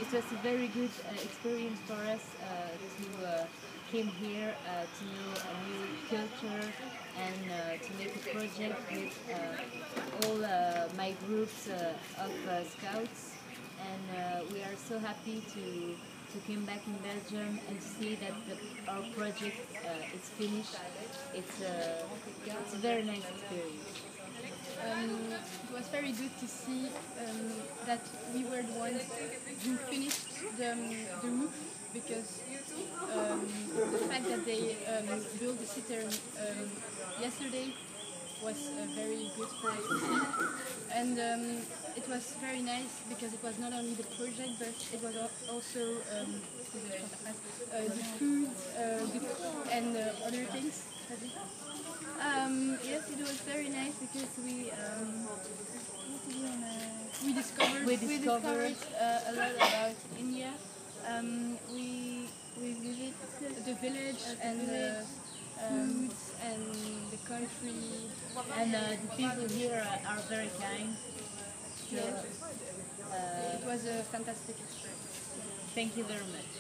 it was a very good experience for us to came here to know a new culture and to make a project with all my groups of scouts. And we are so happy to come back in Belgium and see that our project is finished. It's a very nice experience. It was very good to see that we were the ones who finished the roof because the fact that they built the citern yesterday was very good for us to see. And it was very nice because it was not only the project but it was also the food and other things. Yes, it was very nice because we discovered a lot about India. We visited the village and the foods and the country. And the people here are very kind. So, It was a fantastic experience. thank you very much.